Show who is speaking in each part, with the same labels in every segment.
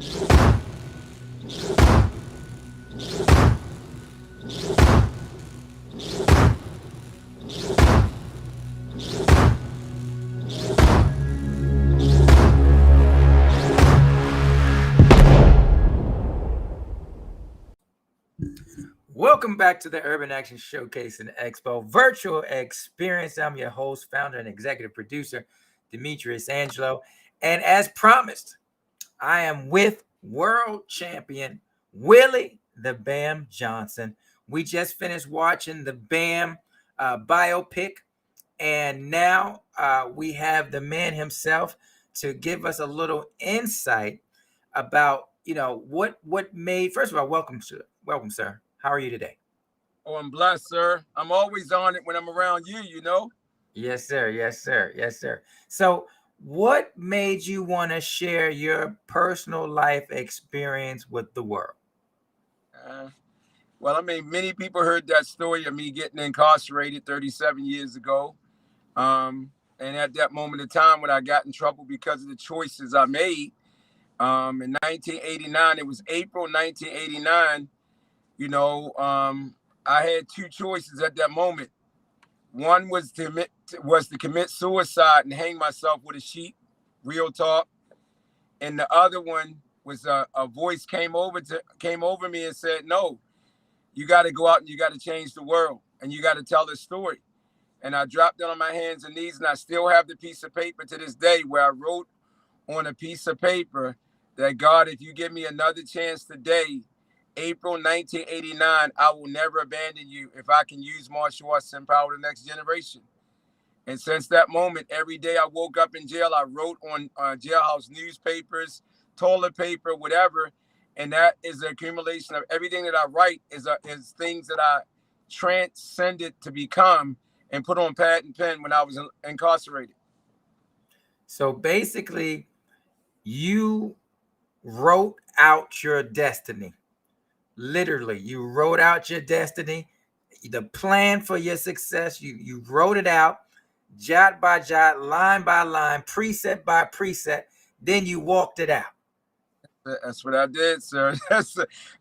Speaker 1: Welcome back to the Urban Action Showcase and Expo virtual experience. I'm your host, founder, and executive producer, Demetrius Angelo. And as promised, I am with world champion Willie the Bam Johnson. We just finished watching the Bam Bio-Pic, and now we have the man himself to give us a little insight about, what made. First of all, welcome, sir. How are you today?
Speaker 2: Oh, I'm blessed, sir. I'm always on it when I'm around you.
Speaker 1: Yes, sir. Yes, sir. Yes, sir. So, what made you want to share your personal life experience with the world?
Speaker 2: Well, I mean, many people heard that story of me getting incarcerated 37 years ago. And at that moment in time when I got in trouble because of the choices I made, in 1989, it was April 1989, I had two choices at that moment. One was to commit suicide and hang myself with a sheet, real talk. And the other one was a voice came over me and said, no, you got to go out and you got to change the world and you got to tell this story. And I dropped down on my hands and knees, and I still have the piece of paper to this day where I wrote on a piece of paper that, God, if you give me another chance today, April 1989, I will never abandon you if I can use martial arts to empower the next generation. And since that moment, every day I woke up in jail, I wrote on jailhouse newspapers, toilet paper, whatever. And that is the accumulation of everything that I write is things that I transcended to become and put on pad and pen when I was incarcerated.
Speaker 1: So basically, you wrote out your destiny. Literally, you wrote out your destiny, the plan for your success. You wrote it out, jot by jot, line by line, precept by precept. Then you walked it out.
Speaker 2: That's what I did, sir.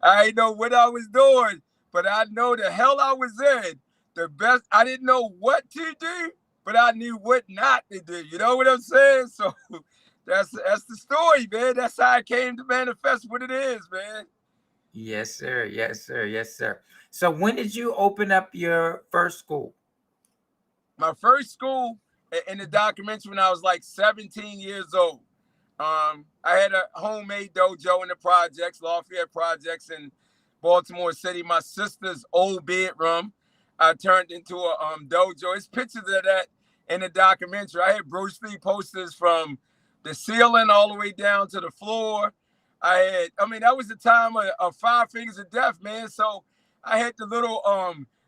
Speaker 2: I didn't know what I was doing, but I know the hell I was in. The best, I didn't know what to do, but I knew what not to do. You know what I'm saying? So that's the story, man. That's how I came to manifest what it is, man.
Speaker 1: Yes, sir. Yes, sir. Yes, sir. So when did you open up your first school?
Speaker 2: My first school in the documentary when I was like 17 years old. I had a homemade dojo in the projects, Lafayette Projects in Baltimore City. My sister's old bedroom, I turned into a dojo. It's pictures of that in the documentary. I had Bruce Lee posters from the ceiling all the way down to the floor. That was the time of 5 Fingers of Death, man. So I had the little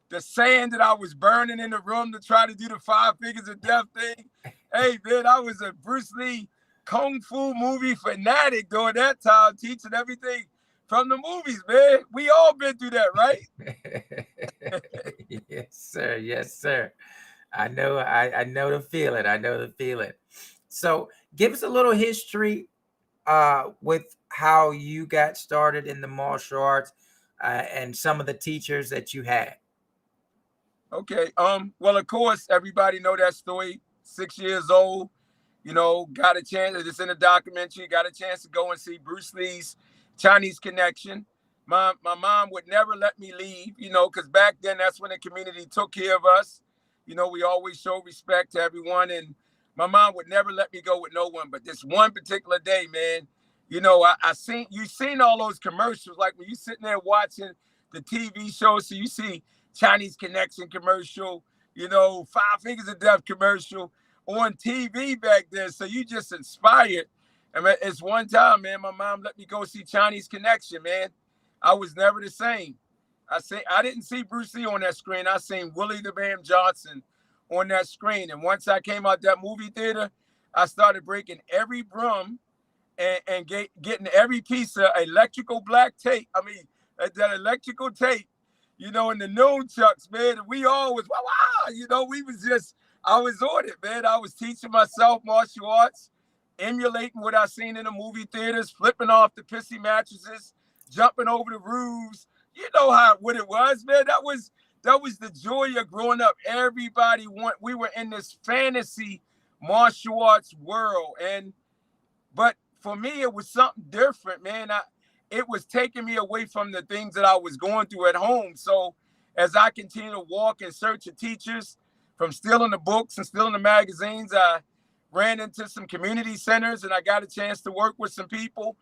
Speaker 2: the sand that I was burning in the room to try to do the 5 Fingers of Death thing. Hey, man, I was a Bruce Lee Kung Fu movie fanatic during that time, teaching everything from the movies, man. We all been through that, right?
Speaker 1: Yes, sir. Yes, sir. I know. I know the feeling. I know the feeling. So, give us a little history with how you got started in the martial arts and some of the teachers that you had.
Speaker 2: Okay. Well, of course, everybody know that story. 6 years old, got a chance. It's in a documentary. Got a chance to go and see Bruce Lee's Chinese Connection. My mom would never let me leave, because back then that's when the community took care of us. We always show respect to everyone, and my mom would never let me go with no one. But this one particular day, man, I seen all those commercials, like when you sitting there watching the TV show, so you see Chinese Connection commercial, 5 Fingers of Death commercial on TV back then. So you just inspired. I mean, it's one time, man, my mom let me go see Chinese Connection, man. I was never the same. I didn't see Bruce Lee on that screen. I seen Willie the Bam Johnson on that screen. And once I came out that movie theater, I started breaking every broom and getting every piece of electrical black tape. I mean, that electrical tape, in the nunchucks, man. And we all was, wow, I was on it, man. I was teaching myself martial arts. emulating what I seen in the movie theaters, flipping off the pissy mattresses, jumping over the roofs. You know what it was, man. That was the joy of growing up. We were in this fantasy martial arts world. But for me, it was something different, man. It was taking me away from the things that I was going through at home. So as I continue to walk in search of teachers, from stealing the books and stealing the magazines, I ran into some community centers and I got a chance to work with some people.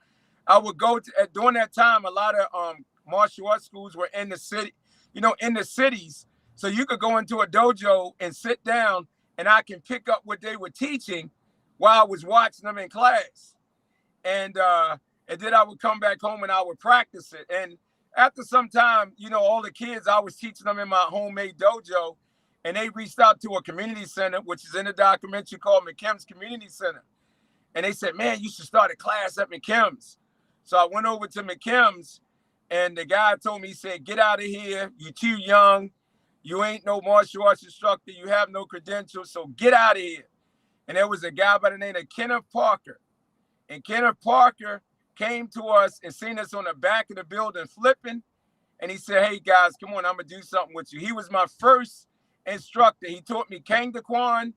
Speaker 2: I would go to, during that time, a lot of martial arts schools were in the city, in the cities. So you could go into a dojo and sit down and I can pick up what they were teaching while I was watching them in class. And then I would come back home and I would practice it. And after some time, all the kids, I was teaching them in my homemade dojo, and they reached out to a community center, which is in the documentary called McKim's Community Center. And they said, man, you should start a class at McKim's. So I went over to McKim's, and the guy told me, he said, get out of here. You're too young. You ain't no martial arts instructor. You have no credentials. So get out of here. And there was a guy by the name of Kenneth Parker. And Kenneth Parker came to us and seen us on the back of the building flipping. And he said, hey, guys, come on, I'm going to do something with you. He was my first instructor. He taught me Kangdaquan.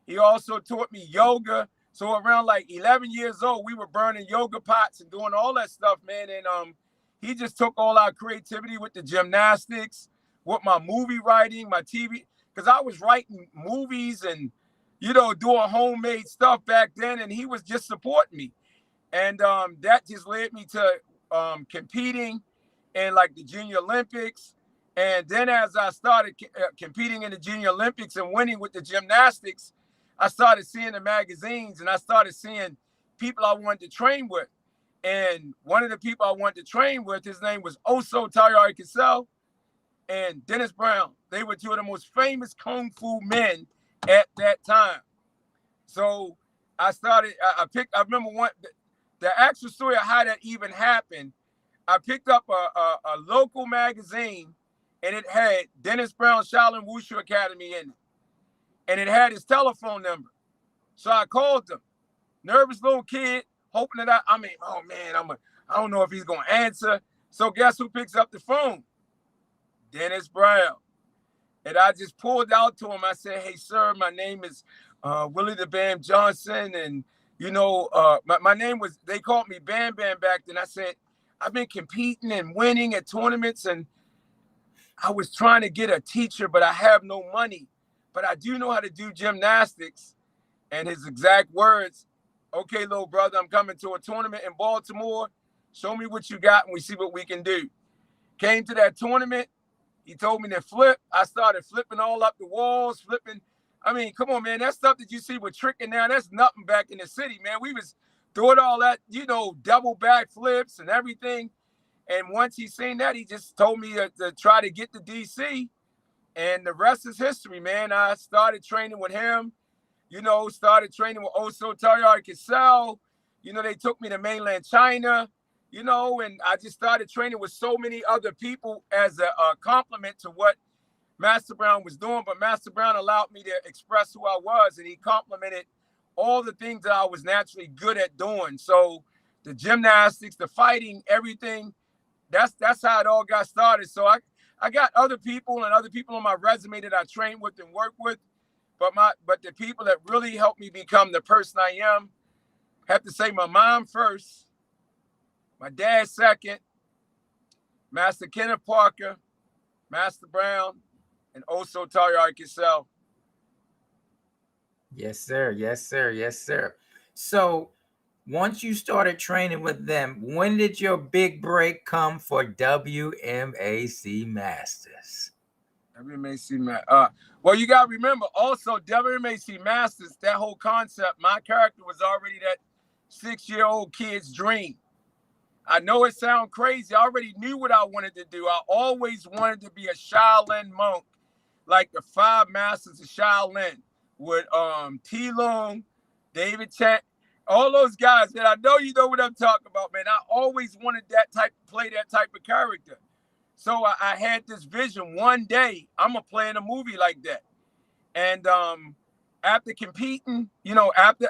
Speaker 2: He also taught me yoga. So around like 11 years old, we were burning yoga pots and doing all that stuff, man. And he just took all our creativity with the gymnastics, with my movie writing, my TV, because I was writing movies and, doing homemade stuff back then. And he was just supporting me. And that just led me to competing in like the Junior Olympics. And then as I started competing in the Junior Olympics and winning with the gymnastics, I started seeing the magazines and I started seeing people I wanted to train with. And one of the people I wanted to train with, his name was Oso Tayari Cassell and Dennis Brown. They were two of the most famous Kung Fu men at that time. So I remember the actual story of how that even happened. I picked up a local magazine and it had Dennis Brown Shaolin Wushu Academy in it. And it had his telephone number. So I called him. Nervous little kid, hoping that I don't know if he's going to answer. So guess who picks up the phone? Dennis Brown. And I just pulled out to him. I said, hey, sir, my name is Willie Bam Johnson. And, my name was, they called me Bam Bam back then. I said, I've been competing and winning at tournaments. And I was trying to get a teacher, but I have no money. But I do know how to do gymnastics. And his exact words, okay, little brother, I'm coming to a tournament in Baltimore. Show me what you got and we see what we can do. Came to that tournament. He told me to flip. I started flipping all up the walls, flipping. I mean, come on, man. That stuff that you see with tricking now, that's nothing back in the city, man. We was doing all that, double back flips and everything. And once he seen that, he just told me to try to get to DC. And the rest is history, man. I started training with him, started training with Oso Tayari Cassell. They took me to mainland China, and I just started training with so many other people as a compliment to what Master Brown was doing. But Master Brown allowed me to express who I was, and he complimented all the things that I was naturally good at doing. So the gymnastics, the fighting, everything, that's how it all got started. So I got other people on my resume that I trained with and worked with, but the people that really helped me become the person I am, have to say my mom first, my dad second, Master Kenneth Parker, Master Brown, and Oso Tayari Cassell.
Speaker 1: Yes, sir. Yes, sir. Yes, sir. So once you started training with them, when did your big break come for WMAC Masters?
Speaker 2: WMAC Masters. Well, you got to remember also WMAC Masters, that whole concept, my character was already that 6-year-old kid's dream. I know it sounds crazy. I already knew what I wanted to do. I always wanted to be a Shaolin monk, like the 5 masters of Shaolin with T. Long, David Chan, all those guys, man. I know you know what I'm talking about, man. I always wanted play that type of character. So I had this vision. One day I'm gonna play in a movie like that. And after competing, after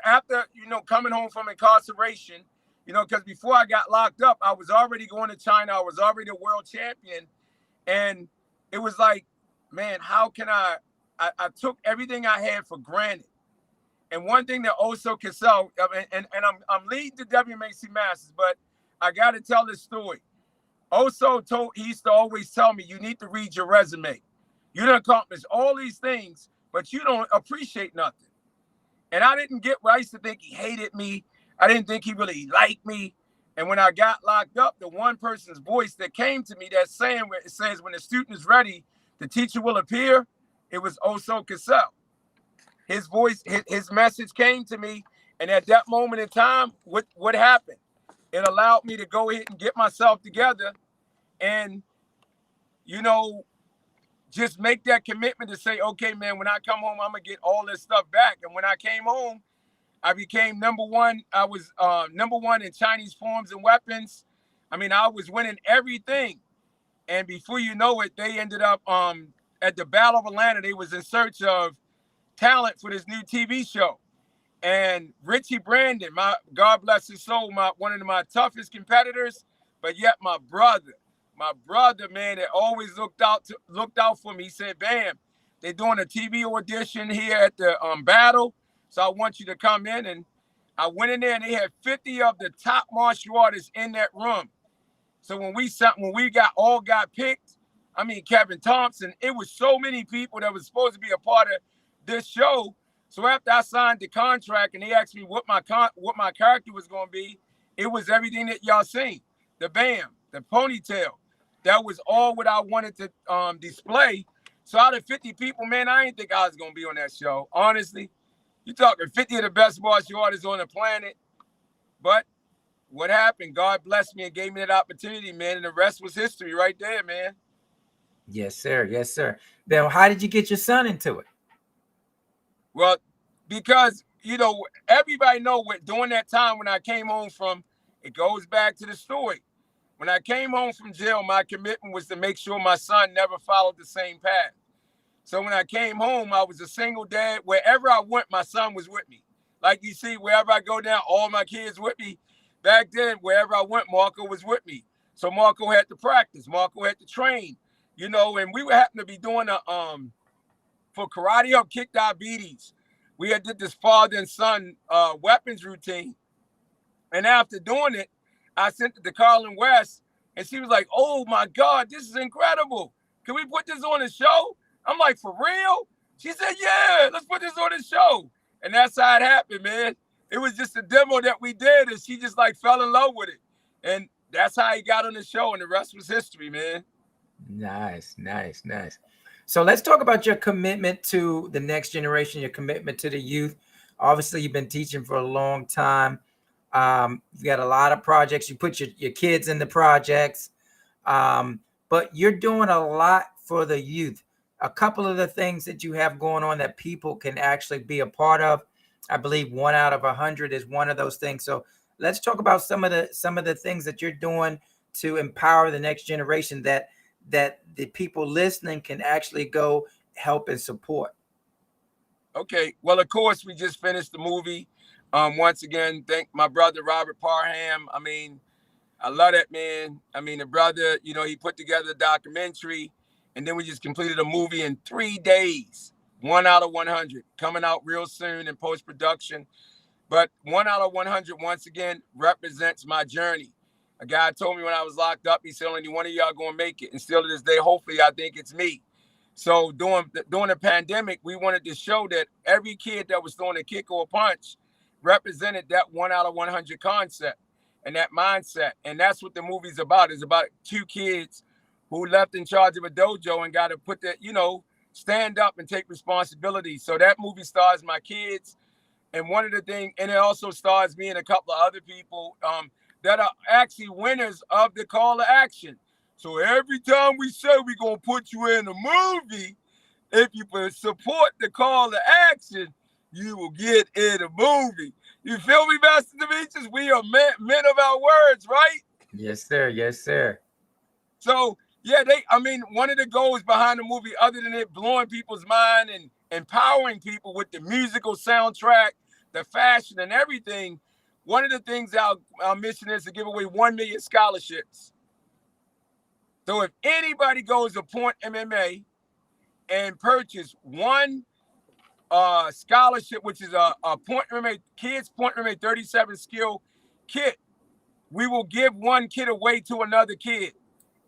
Speaker 2: coming home from incarceration, because before I got locked up, I was already going to China. I was already a world champion. And it was like, man, how can I took everything I had for granted. And one thing that also Cassell, and I'm leading the WMAC Masters, but I got to tell this story. He used to always tell me, you need to read your resume. You done accomplished all these things, but you don't appreciate nothing. And I didn't get where I used to think he hated me. I didn't think he really liked me. And when I got locked up, the one person's voice that came to me, that saying where it says, when the student is ready, the teacher will appear, it was Oso Cassell. His voice, his message came to me. And at that moment in time, what happened? It allowed me to go ahead and get myself together and, just make that commitment to say, okay, man, when I come home, I'm going to get all this stuff back. And when I came home, I became number one. I was number one in Chinese forms and weapons. I mean, I was winning everything. And before you know it, they ended up at the Battle of Atlanta. They was in search of talent for this new TV show. And Richie Brandon, God bless his soul, one of my toughest competitors, but yet my brother, man, that always looked out for me. He said, Bam, they're doing a TV audition here at the battle, so I want you to come in. And I went in there, and they had 50 of the top martial artists in that room. So when we got picked, I mean, Kevin Thompson, it was so many people that was supposed to be a part of this show. So after I signed the contract and they asked me what my character was going to be, it was everything that y'all seen. The bam, the ponytail. That was all what I wanted to display. So out of 50 people, man, I didn't think I was going to be on that show. Honestly, you're talking 50 of the best martial artists on the planet. But what happened? God blessed me and gave me that opportunity, man. And the rest was history right there, man.
Speaker 1: Yes, sir. Yes, sir. Then how did you get your son into it?
Speaker 2: Well, because, everybody know what during that time when I came home from, it goes back to the story. When I came home from jail, my commitment was to make sure my son never followed the same path. So when I came home, I was a single dad. Wherever I went, my son was with me. Like you see, wherever I go down, all my kids with me. Back then, wherever I went, Marco was with me. So Marco had to practice. Marco had to train, and we would happen to be doing for Karate Up Kick Diabetes. We had did this father and son weapons routine. And after doing it, I sent it to Carlin West, and she was like, oh, my God, this is incredible. Can we put this on the show? I'm like, for real? She said, yeah, let's put this on the show. And that's how it happened, man. It was just a demo that we did, and she just, fell in love with it. And that's how he got on the show, and the rest was history, man.
Speaker 1: Nice. So let's talk about your commitment to the next generation, your commitment to the youth. Obviously, you've been teaching for a long time. You've got a lot of projects. You put your kids in the projects, but you're doing a lot for the youth. A couple of the things that you have going on that people can actually be a part of. I believe 1 out of 100 is one of those things. So let's talk about some of the things that you're doing to empower the next generation that the people listening can actually go help and support.
Speaker 2: Okay. Well, of course, we just finished the movie. Once again, thank my brother, Robert Parham. I mean, I love that man. I mean, the brother, he put together a documentary, and then we just completed a movie in 3 days. 1 out of 100 coming out real soon in post-production. But 1 out of 100, once again, represents my journey. A guy told me when I was locked up, he said, only one of y'all going to make it. And still to this day, hopefully, I think it's me. So during the pandemic, we wanted to show that every kid that was throwing a kick or a punch represented that 1 out of 100 concept and that mindset. And that's what the movie's about. It's about 2 kids who left in charge of a dojo and got to put that, stand up and take responsibility. So that movie stars my kids. And one of the things, and it also stars me and a couple of other people that are actually winners of the call to action. So every time we say we're going to put you in a movie, if you support the call to action, you will get in a movie. You feel me, Master Demetrius? We are men of our words, right?
Speaker 1: Yes, sir. Yes, sir.
Speaker 2: So Yeah, I mean, one of the goals behind the movie, other than it blowing people's mind and empowering people with the musical soundtrack, the fashion and everything, one of the things our mission is to give away 1 million scholarships. So if anybody goes to Point MMA and purchase one scholarship, which is a Point MMA kids Point MMA 37 skill kit, we will give one kid away to another kid.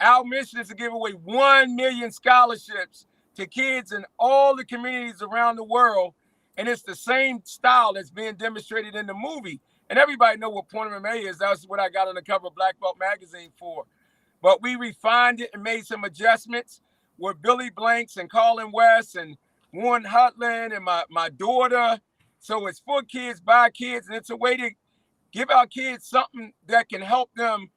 Speaker 2: Our mission is to give away 1 million scholarships to kids in all the communities around the world. And it's the same style that's being demonstrated in the movie. And everybody know what Point MMA is. That's what I got on the cover of Black Belt magazine for. But we refined it and made some adjustments with Billy Blanks and Colin West and Warren Hutland and my daughter. So it's for kids, by kids, and it's a way to give our kids something that can help them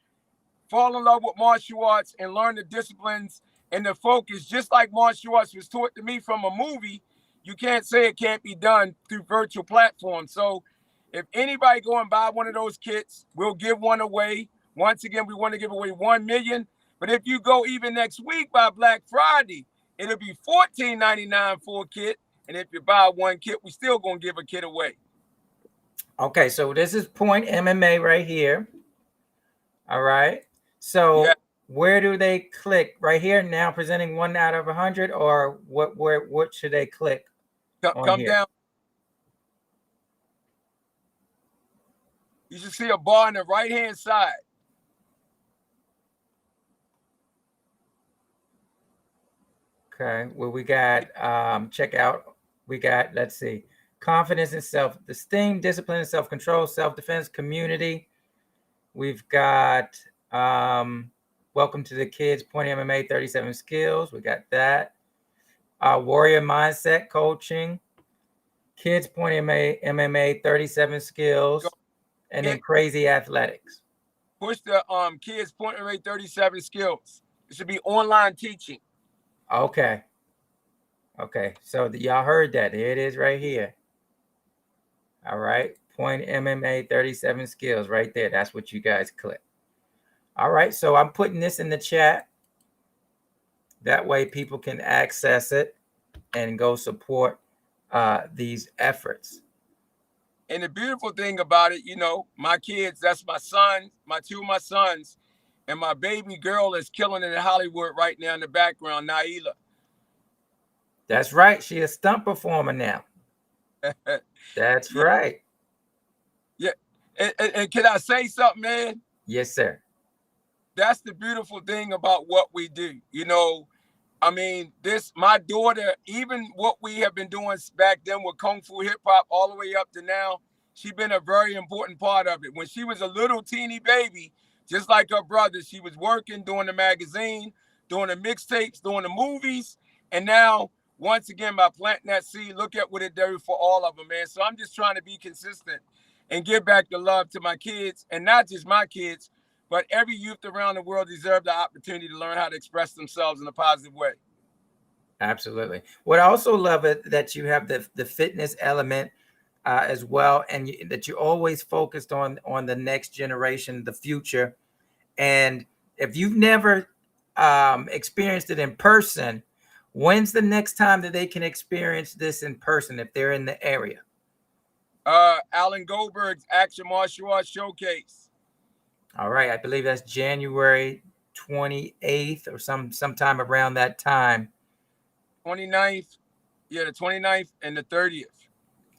Speaker 2: fall in love with martial arts and learn the disciplines and the focus. Just like martial arts was taught to me from a movie, you can't say it can't be done through virtual platforms. So if anybody go and buy one of those kits, we'll give one away. Once again, we want to give away 1 million. But if you go even next week by Black Friday, it'll be $14.99 for a kit. And if you buy one kit, we still gonna give a kit away.
Speaker 1: Okay, so this is Point MMA right here. All right. So yeah. Where do they click? Right here now, presenting 1 out of 100, or what should they click?
Speaker 2: Come down. You should see a bar on the right-hand side.
Speaker 1: Okay. Well, we got check out. We got, let's see, confidence in self-esteem, discipline and self-control, self-defense, community. We've got welcome to the kids Point MMA 37 skills. We got that. Warrior mindset coaching, kids Point MMA 37 skills, and then crazy athletics.
Speaker 2: Push the kids Point MMA 37 skills. It should be online teaching.
Speaker 1: Okay. So y'all heard that. Here it is right here. All right. Point MMA 37 skills right there. That's what you guys click. All right. So I'm putting this in the chat. That way people can access it and go support these efforts.
Speaker 2: And the beautiful thing about it, you know, my kids, that's my son, two of my sons, and my baby girl is killing it in Hollywood right now in the background, Naila.
Speaker 1: That's right. She's a stunt performer now. That's right.
Speaker 2: Yeah. And can I say something, man?
Speaker 1: Yes, sir.
Speaker 2: That's the beautiful thing about what we do. You know, I mean, my daughter, even what we have been doing back then with Kung Fu hip hop all the way up to now, she's been a very important part of it. When she was a little teeny baby, just like her brother, she was working, doing the magazine, doing the mixtapes, doing the movies. And now, once again, by planting that seed, look at what it did for all of them, man. So I'm just trying to be consistent and give back the love to my kids, and not just my kids, but every youth around the world deserves the opportunity to learn how to express themselves in a positive way.
Speaker 1: Absolutely. What I also love it that you have the fitness element as well, and that you're always focused on the next generation, the future. And if you've never experienced it in person, when's the next time that they can experience this in person if they're in the area?
Speaker 2: Alan Goldberg's Action Martial Arts Showcase.
Speaker 1: All right. I believe that's January 28th or sometime around that time.
Speaker 2: 29th. Yeah, the 29th and the 30th.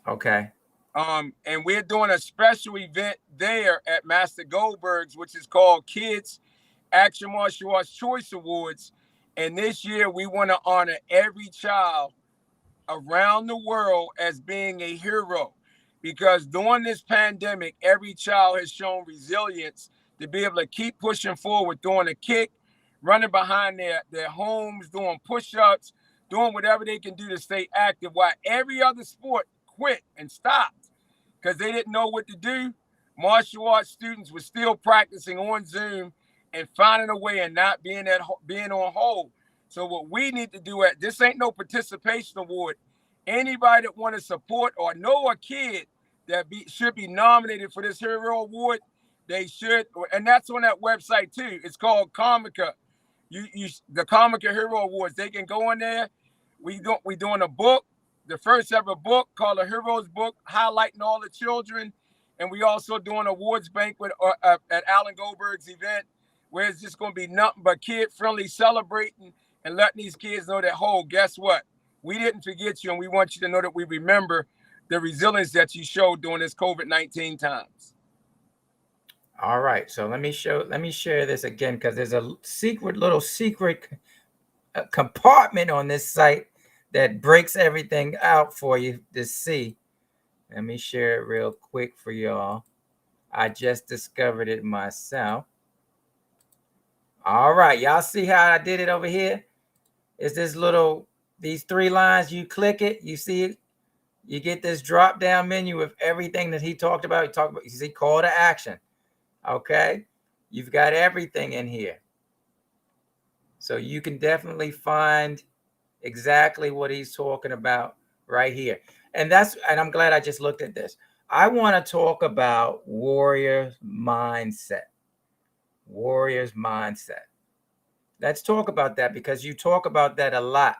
Speaker 1: Okay.
Speaker 2: And we're doing a special event there at Master Goldberg's, which is called Kids Action Martial Arts Choice Awards. And this year we want to honor every child around the world as being a hero. Because during this pandemic, every child has shown resilience to be able to keep pushing forward, doing a kick, running behind their homes, doing push-ups, doing whatever they can do to stay active, while every other sport quit and stopped because they didn't know what to do. Martial arts students were still practicing on Zoom and finding a way and not being on hold. So what we need to do this ain't no participation award. Anybody that want to support or know a kid that should be nominated for this hero award, they should. And that's on that website too. It's called Comica. the Comic Hero Awards, they can go in there. We doing a book, the first ever book called a Heroes Book, highlighting all the children. And we also doing awards banquet at Alan Goldberg's event, where it's just going to be nothing but kid-friendly, celebrating and letting these kids know that, oh, guess what? We didn't forget you, and we want you to know that we remember the resilience that you showed during this COVID-19 times.
Speaker 1: All right, so let me share this again, because there's a little secret compartment on this site that breaks everything out for you to see. Let me share it real quick for y'all. I just discovered it myself. All right, y'all see how I did it over here? It's these 3 lines. You click it, you see it, you get this drop down menu with everything that he talked about. You see call to action. Okay, you've got everything in here. So you can definitely find exactly what he's talking about right here. And I'm glad I just looked at this. I want to talk about warrior's mindset. Warrior's mindset. Let's talk about that, because you talk about that a lot.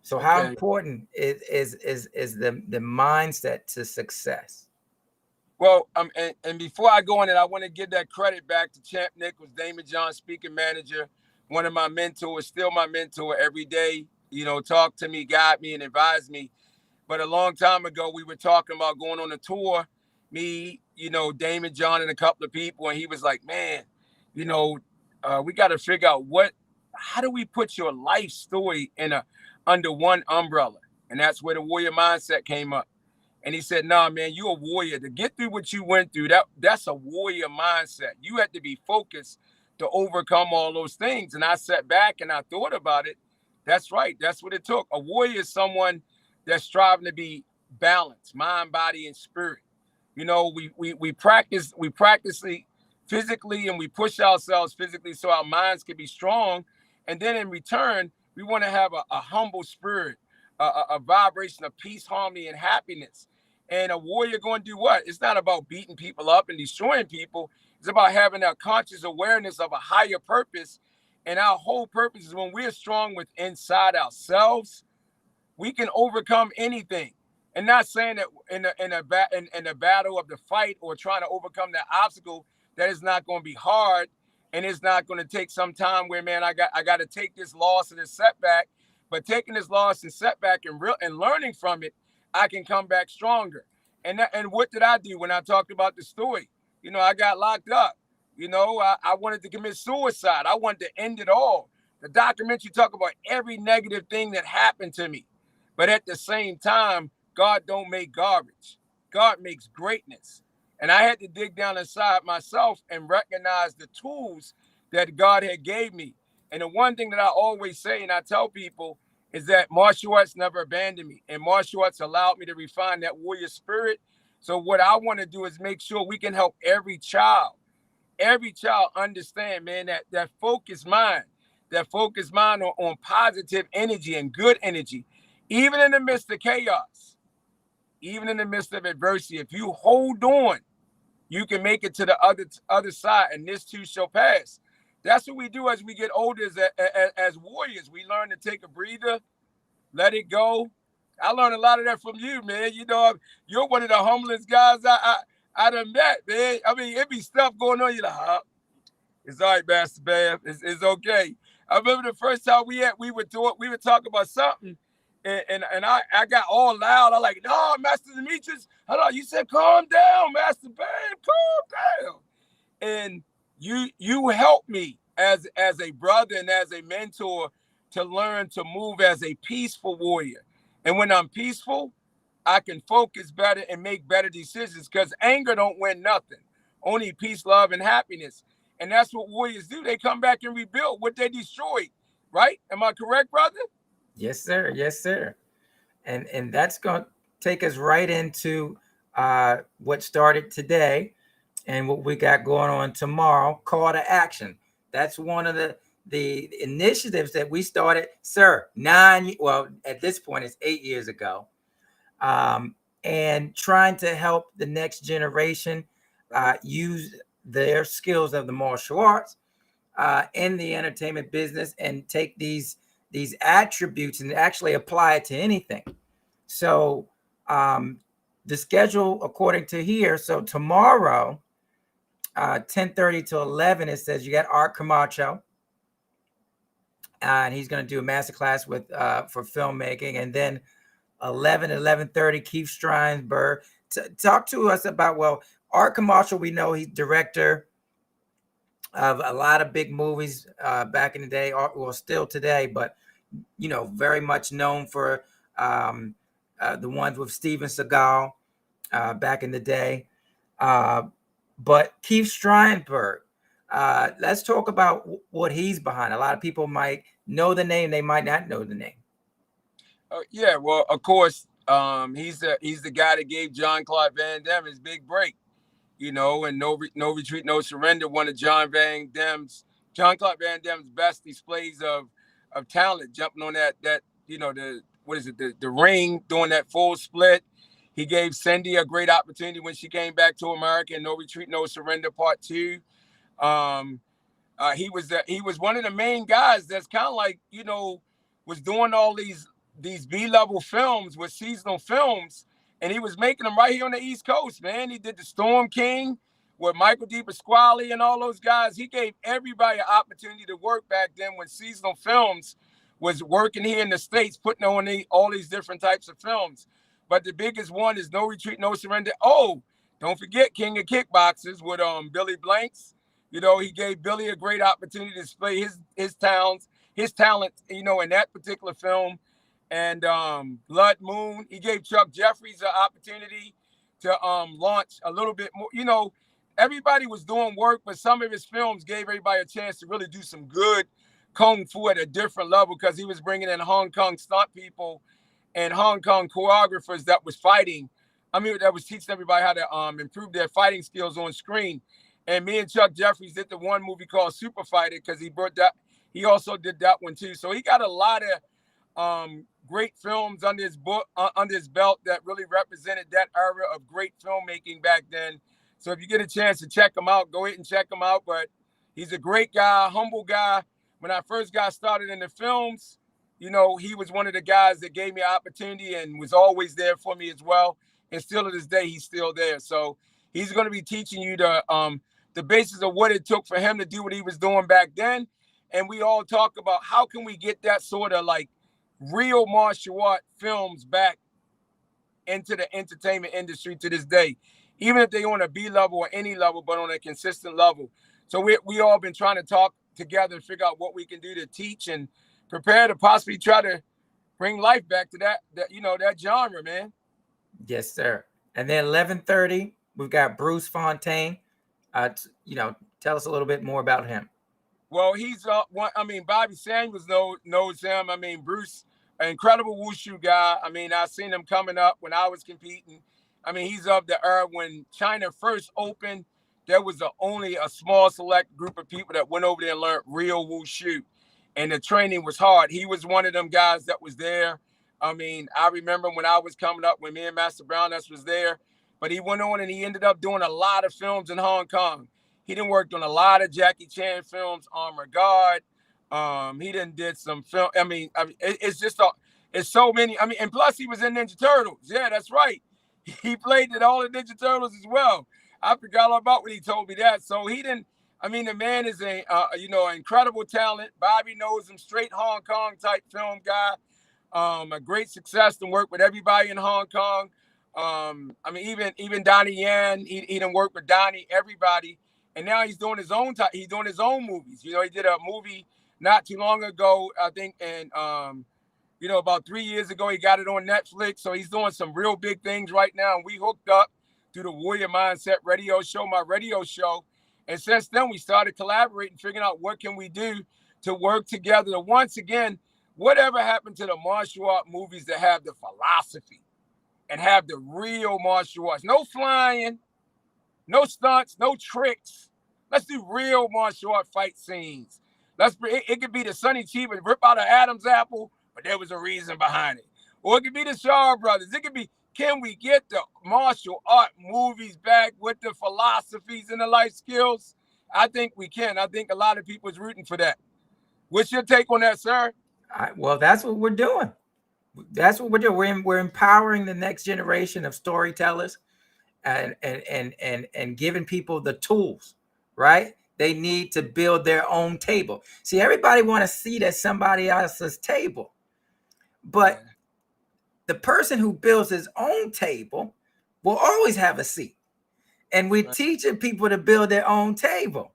Speaker 1: So how important is the mindset to success?
Speaker 2: Well, and before I go on it, I want to give that credit back to Champ Nichols, Damon John, speaking manager, one of my mentors, still my mentor every day, talk to me, guide me, and advise me. But a long time ago, we were talking about going on a tour, me, Damon John and a couple of people. And he was like, man, we got to figure out how do we put your life story under one umbrella? And that's where the warrior mindset came up. And he said, nah, man, you're a warrior. To get through what you went through, that's a warrior mindset. You had to be focused to overcome all those things. And I sat back and I thought about it. That's right. That's what it took. A warrior is someone that's striving to be balanced, mind, body, and spirit. We practice physically, and we push ourselves physically so our minds can be strong. And then in return, we want to have a humble spirit, a vibration of peace, harmony, and happiness. And a warrior going to do what? It's not about beating people up and destroying people. It's about having that conscious awareness of a higher purpose. And our whole purpose is when we're strong with inside ourselves, we can overcome anything. And not saying that in the battle of the fight or trying to overcome that obstacle, that is not going to be hard, and it's not going to take some time where, man, I got to take this loss and this setback. But taking this loss and setback and learning from it, I can come back stronger. And what did I do when I talked about the story? I got locked up. I wanted to commit suicide. I wanted to end it all. The documentary talk about every negative thing that happened to me. But at the same time, God don't make garbage. God makes greatness. And I had to dig down inside myself and recognize the tools that God had gave me. And the one thing that I always say, and I tell people, is that martial arts never abandoned me. And martial arts allowed me to refine that warrior spirit. So what I want to do is make sure we can help every child understand, man, that focused mind on positive energy and good energy, even in the midst of chaos, even in the midst of adversity. If you hold on, you can make it to the other side, and this too shall pass. That's what we do as we get older as warriors. We learn to take a breather, let it go. I learned a lot of that from you, man. You're one of the humblest guys I done met, man. I mean, it be stuff going on. You're like, it's all right, Master Bam. It's okay. I remember the first time we would talk about something, and I got all loud. I'm like, no, Master Demetrius, hold on. You said, calm down, Master Bam, calm down. And you helped me as a brother and as a mentor to learn to move as a peaceful warrior. And when I'm peaceful, I can focus better and make better decisions, because anger don't win nothing. Only peace, love, and happiness. And that's what warriors do. They come back and rebuild what they destroyed. Right? Am I correct, brother?
Speaker 1: Yes, sir. Yes, sir. And that's going to take us right into what started today and what we got going on tomorrow, call to action. That's one of the initiatives that we started, sir, at this point, it's 8 years ago. And trying to help the next generation use their skills of the martial arts in the entertainment business and take these attributes and actually apply it to anything. So the schedule according to here, so tomorrow 10:30 to 11, it says you got Art Camacho, and he's going to do a masterclass with for filmmaking. And then 11:30, Keith Steinberg. Talk to us about, well, Art Camacho, we know he's director of a lot of big movies back in the day, or well, still today, but you know, very much known for the ones with Steven Seagal back in the day. But Keith Steinberg, let's talk about what he's behind. A lot of people might know the name, they might not know the name.
Speaker 2: Yeah, well, of course, he's the guy that gave Jean-Claude Van Damme his big break, you know, and No Retreat, No Surrender, one of Jean-Claude Van Damme's best displays of talent, jumping on that you know, the ring, doing that full split. He gave Cindy a great opportunity when she came back to America in No Retreat, No Surrender Part 2. He was one of the main guys that's kind of like, you know, was doing all these B-level films with seasonal films, and he was making them right here on the East Coast, man. He did the Storm King with Michael D. Pasquale and all those guys. He gave everybody an opportunity to work back then when seasonal films was working here in the States, putting on all these different types of films. But the biggest one is No Retreat, No Surrender. Oh, don't forget King of Kickboxers with Billy Blanks. You know, he gave Billy a great opportunity to display his talent, you know, in that particular film. And Blood Moon, he gave Chuck Jeffries an opportunity to launch a little bit more. You know, everybody was doing work, but some of his films gave everybody a chance to really do some good kung fu at a different level, because he was bringing in Hong Kong stunt people and Hong Kong choreographers that was fighting. I mean, that was teaching everybody how to improve their fighting skills on screen. And me and Chuck Jeffries did the one movie called Super Fighter, because he also did that one too. So he got a lot of great films under his belt that really represented that era of great filmmaking back then. So if you get a chance to check him out, go ahead and check him out. But he's a great guy, humble guy. When I first got started in the films, you know, he was one of the guys that gave me an opportunity and was always there for me as well. And still to this day, he's still there. So he's going to be teaching you the basis of what it took for him to do what he was doing back then. And we all talk about how can we get that sort of like real martial art films back into the entertainment industry to this day, even if they on a B level or any level, but on a consistent level. So we all been trying to talk together and figure out what we can do to teach and prepare to possibly try to bring life back to that you know, that genre, man.
Speaker 1: Yes, sir. And then 11:30, we've got Bruce Fontaine. You know, tell us a little bit more about him.
Speaker 2: Well, he's Bobby Samuels knows him. I mean, Bruce, an incredible wushu guy. I mean, I seen him coming up when I was competing. I mean, he's of the era when China first opened. There was only a small select group of people that went over there and learned real wushu, and the training was hard. He was one of them guys that was there. I mean, I remember when I was coming up, when me and Master Browness was there, but he went on and he ended up doing a lot of films in Hong Kong. He done worked on a lot of Jackie Chan films, Armor Guard. He done did some film. I mean, it's just it's so many. I mean, and plus he was in Ninja Turtles. Yeah, that's right. He played in all the Ninja Turtles as well. I forgot all about when he told me that. So he didn't. I mean, the man is an incredible talent. Bobby knows him, straight Hong Kong type film guy. A great success to work with everybody in Hong Kong. I mean, even Donnie Yen, he done work with Donnie, everybody. And now he's doing his own he's doing his own movies. You know, he did a movie not too long ago, I think, and you know, about 3 years ago, he got it on Netflix. So he's doing some real big things right now. And we hooked up through the Warrior Mindset radio show, my radio show. And since then, we started collaborating, figuring out what can we do to work together to, once again, whatever happened to the martial art movies that have the philosophy and have the real martial arts. No flying, no stunts, no tricks. Let's do real martial art fight scenes. It could be the Sonny Chief and rip out an Adam's apple, but there was a reason behind it. Or it could be the Shaw Brothers. It could be, can we get the martial art movies back with the philosophies and the life skills? I think we can. I think a lot of people is rooting for that. What's your take on that, sir?
Speaker 1: Well, that's what we're doing. That's what we're doing. We're empowering the next generation of storytellers and giving people the tools, right? They need to build their own table. See, everybody want to see at somebody else's table, but the person who builds his own table will always have a seat. And we're teaching people to build their own table.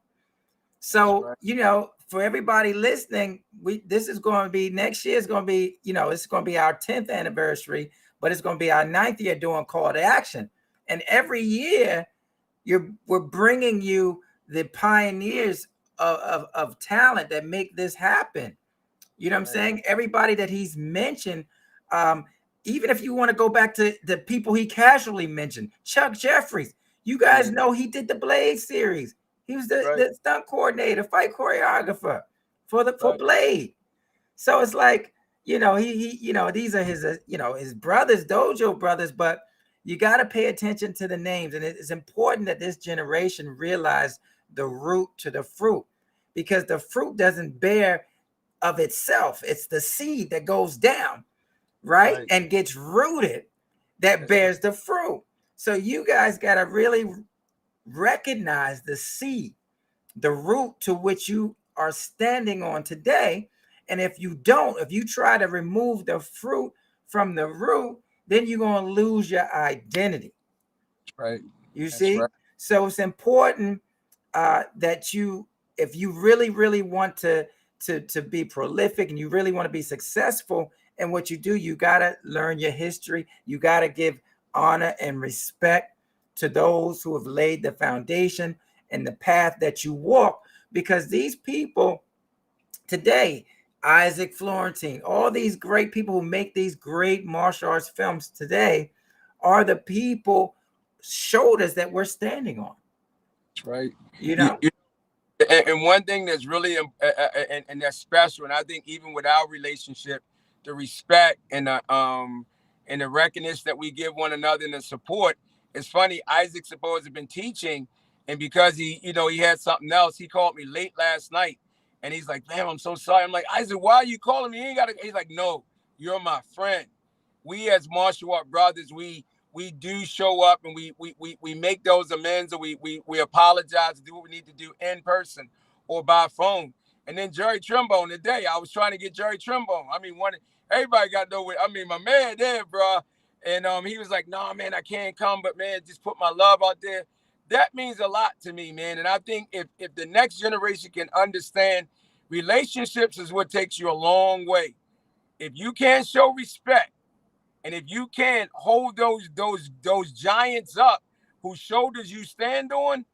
Speaker 1: So, for everybody listening, this is going to be next year. Is going to be, it's going to be our 10th anniversary, but it's going to be our 9th year doing call to action. And every year, we're bringing you the pioneers of talent that make this happen. You know what I'm saying? Everybody that he's mentioned, even if you want to go back to the people he casually mentioned, Chuck Jeffries. You guys know he did the Blade series. He was the stunt coordinator, fight choreographer for Blade. So it's like, he these are his brothers, dojo brothers, but you got to pay attention to the names. And it's important that this generation realize the root to the fruit, because the fruit doesn't bear of itself. It's the seed that goes down, right? And gets rooted that bears the fruit. So you guys got to really recognize the seed, the root to which you are standing on today. And if you try to remove the fruit from the root, then you're going to lose your identity.
Speaker 2: Right.
Speaker 1: You see? Right. So it's important that if you really, really want to be prolific and you really want to be successful in what you do, you got to learn your history. You got to give honor and respect to those who have laid the foundation and the path that you walk, because these people today, Isaac Florentine, all these great people who make these great martial arts films today are the people shoulders that we're standing on.
Speaker 2: Right. And one thing that's really and that's special, and I think even with our relationship, the respect and the recognition that we give one another and the support. It's funny, Isaac supposed to have been teaching, and because he had something else, he called me late last night, and he's like, "Man, I'm so sorry." I'm like, "Isaac, why are you calling me? You ain't gotta." He's like, "No, you're my friend. We as martial art brothers, we do show up and we make those amends, or we apologize, do what we need to do in person or by phone." And then Jerry Trimbone today, I was trying to get Jerry Trimbone. I mean, everybody got to know. My man there, bro. And he was like, "No, man, I can't come, but man, just put my love out there." That means a lot to me, man. And I think if the next generation can understand, relationships is what takes you a long way. If you can't show respect, and if you can't hold those giants up whose shoulders you stand on,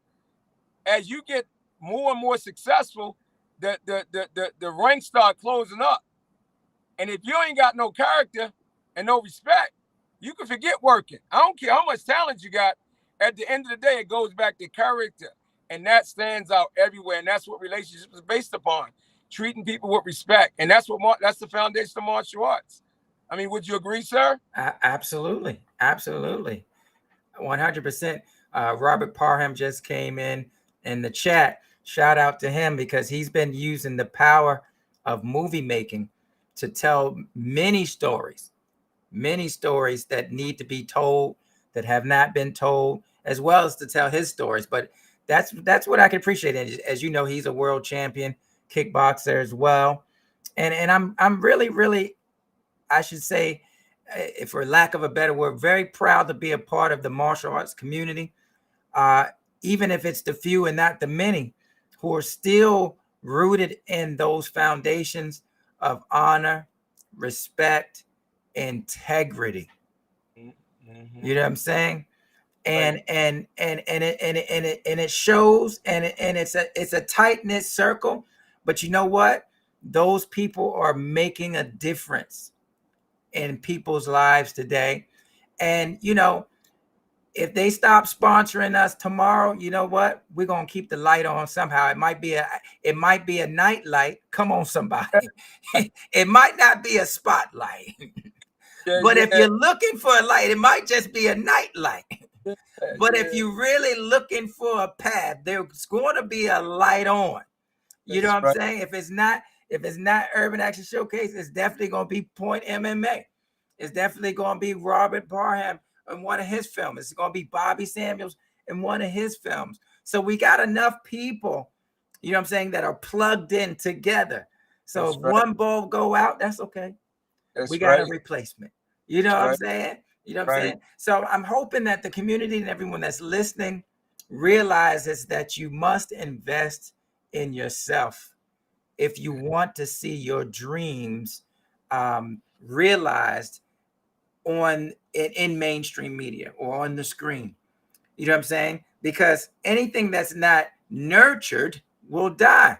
Speaker 2: as you get more and more successful, the ranks start closing up. And if you ain't got no character and no respect, you can forget working. I don't care how much talent you got. At the end of the day, it goes back to character. And that stands out everywhere. And that's what relationships is based upon. Treating people with respect. And that's the foundation of martial arts. I mean, would you agree, sir?
Speaker 1: Absolutely. 100%. Robert Parham just came in the chat. Shout out to him, because he's been using the power of movie making to tell many stories that need to be told, that have not been told, as well as to tell his stories. But that's what I can appreciate. And as you know, he's a world champion kickboxer as well. And I'm really, really, I should say, for lack of a better word, very proud to be a part of the martial arts community, even if it's the few and not the many, who are still rooted in those foundations of honor, respect, integrity. You know what I'm saying? And it shows, and it's a tight-knit circle. But you know what? Those people are making a difference in people's lives today. And if they stop sponsoring us tomorrow, you know what? We're gonna keep the light on somehow. It might be a night light. Come on, somebody. It might not be a spotlight. But if you're looking for a light, it might just be a night light. But if you're really looking for a path, there's going to be a light on. You know what I'm saying? If it's not Urban Action Showcase, it's definitely going to be Point MMA. It's definitely going to be Robert Parham in one of his films. It's going to be Bobby Samuels in one of his films. So we got enough people, you know what I'm saying, that are plugged in together. So if one bulb go out, that's okay. We got a replacement. You know what I'm saying? You know what I'm saying? So I'm hoping that the community and everyone that's listening realizes that you must invest in yourself if you want to see your dreams realized in mainstream media or on the screen. You know what I'm saying? Because anything that's not nurtured will die.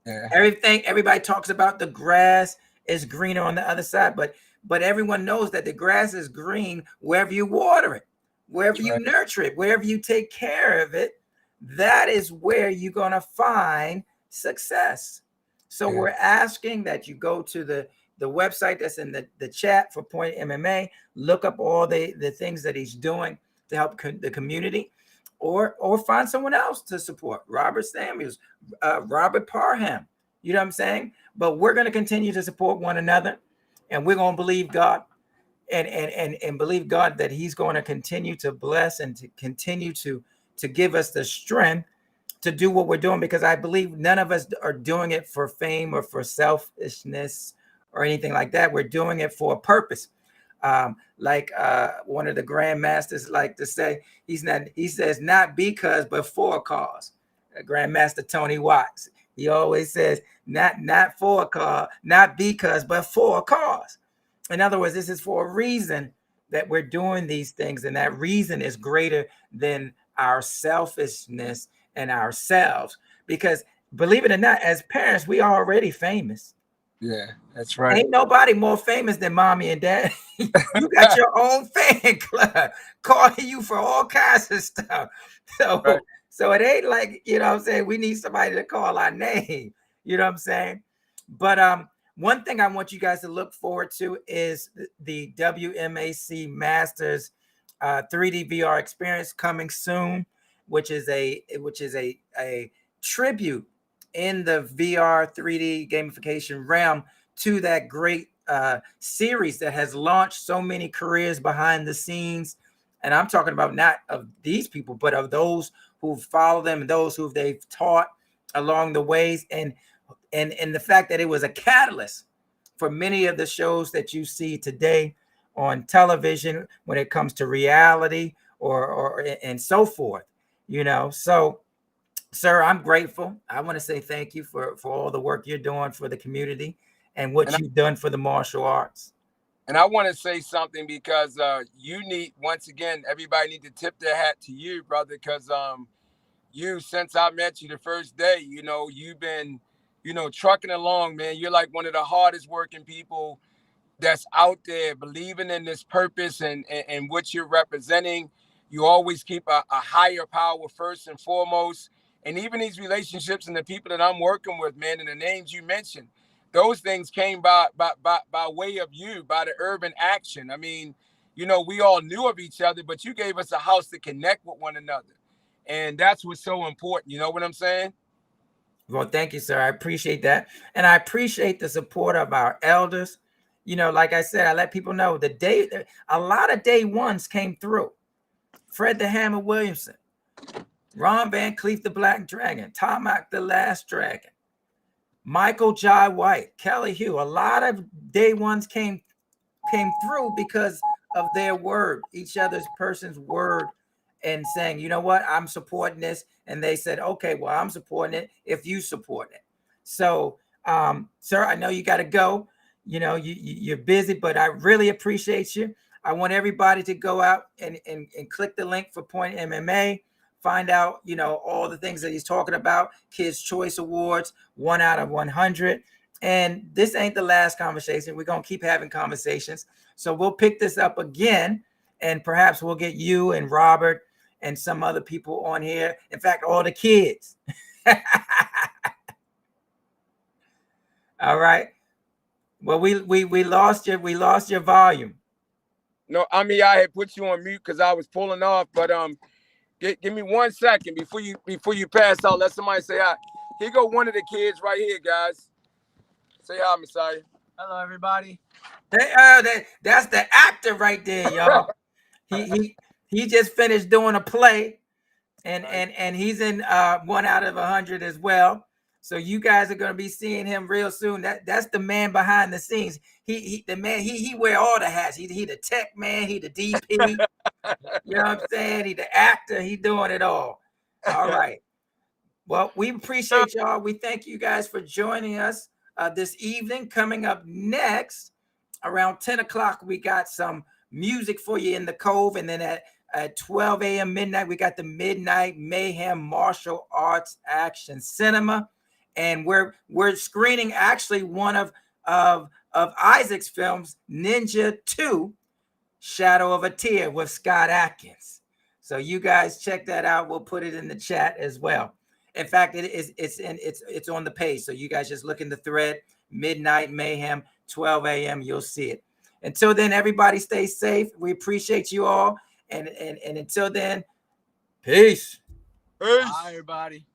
Speaker 1: Everybody talks about the grass is greener on the other side, but everyone knows that the grass is green wherever you water it, wherever you nurture it, wherever you take care of it. That is where you're going to find success. So we're asking that you go to the website that's in the chat for Point MMA, look up all the things that he's doing to help the community, or find someone else to support. Robert Samuels, Robert Parham. You know what I'm saying? But we're going to continue to support one another, and we're going to believe God and believe God that he's going to continue to bless and to continue to give us the strength to do what we're doing, because I believe none of us are doing it for fame or for selfishness or anything like that. We're doing it for a purpose. Like one of the grandmasters like to say, he says not because but for a cause. Grandmaster Tony Watts, he always says not for a cause, not because but for a cause. In other words, this is for a reason that we're doing these things, and that reason is greater than our selfishness and ourselves. Because believe it or not, as parents, we are already famous.
Speaker 2: Yeah, that's right.
Speaker 1: Ain't nobody more famous than mommy and dad. You got your own fan club calling you for all kinds of stuff. So it ain't like, you know what I'm saying, we need somebody to call our name. You know what I'm saying? But one thing I want you guys to look forward to is the WMAC Masters 3D VR experience coming soon, which is a tribute in the VR 3D gamification realm to that great series that has launched so many careers behind the scenes. And I'm talking about not of these people, but of those who follow them and those who they've taught along the ways, and the fact that it was a catalyst for many of the shows that you see today on television when it comes to reality or and so forth, you know. So sir, I'm grateful. I want to say thank you for all the work you're doing for the community and what you've done for the martial arts.
Speaker 2: And I want to say something, because you need, once again, everybody need to tip their hat to you, brother, because you, since I met you the first day, you know, you've been, you know, trucking along, man. You're like one of the hardest working people that's out there, believing in this purpose and what you're representing. You always keep a higher power first and foremost. And even these relationships and the people that I'm working with, man, and the names you mentioned, those things came by way of you, by the urban action. I mean, you know, we all knew of each other, but you gave us a house to connect with one another. And that's what's so important. You know what I'm saying?
Speaker 1: Well, thank you, sir. I appreciate that. And I appreciate the support of our elders. You know, like I said, I let people know a lot of day ones came through. Fred the Hammer Williamson, Ron Van Cleef the Black Dragon, Tarmac the Last Dragon, Michael Jai White, Kelly Hugh. A lot of day ones came through because of their word, each other's person's word, and saying, you know what, I'm supporting this. And they said, okay, well, I'm supporting it if you support it. So, sir, I know you got to go. You know, you're busy, but I really appreciate you. I want everybody to go out and click the link for Point MMA. Find out, you know, all the things that he's talking about. Kids' Choice Awards, 1 out of 100. And this ain't the last conversation. We're going to keep having conversations. So we'll pick this up again, and perhaps we'll get you and Robert and some other people on here. In fact, all the kids. All right. Well, we lost your volume.
Speaker 2: No, I mean I had put you on mute because I was pulling off, but give me 1 second before you pass out. Let somebody say hi. Here go one of the kids right here, guys. Say hi, Messiah.
Speaker 3: Hello, everybody.
Speaker 1: That's the actor right there, y'all. he just finished doing a play, and he's in 1 out of 100 as well. So you guys are going to be seeing him real soon. That's the man behind the scenes. He wear all the hats. He the tech man. He the DP. You know what I'm saying? He the actor. He doing it all. All right. Well, we appreciate y'all. We thank you guys for joining us this evening. Coming up next, around 10 o'clock, we got some music for you in the Cove. And then at 12 a.m. midnight, we got the Midnight Mayhem Martial Arts Action Cinema. And we're screening actually one of Isaac's films, Ninja 2, Shadow of a Tear with Scott Adkins. So you guys check that out. We'll put it in the chat as well. In fact, it's on the page. So you guys just look in the thread, Midnight Mayhem, 12 a.m. You'll see it. Until then, everybody stay safe. We appreciate you all. And until then, peace.
Speaker 3: Bye, everybody.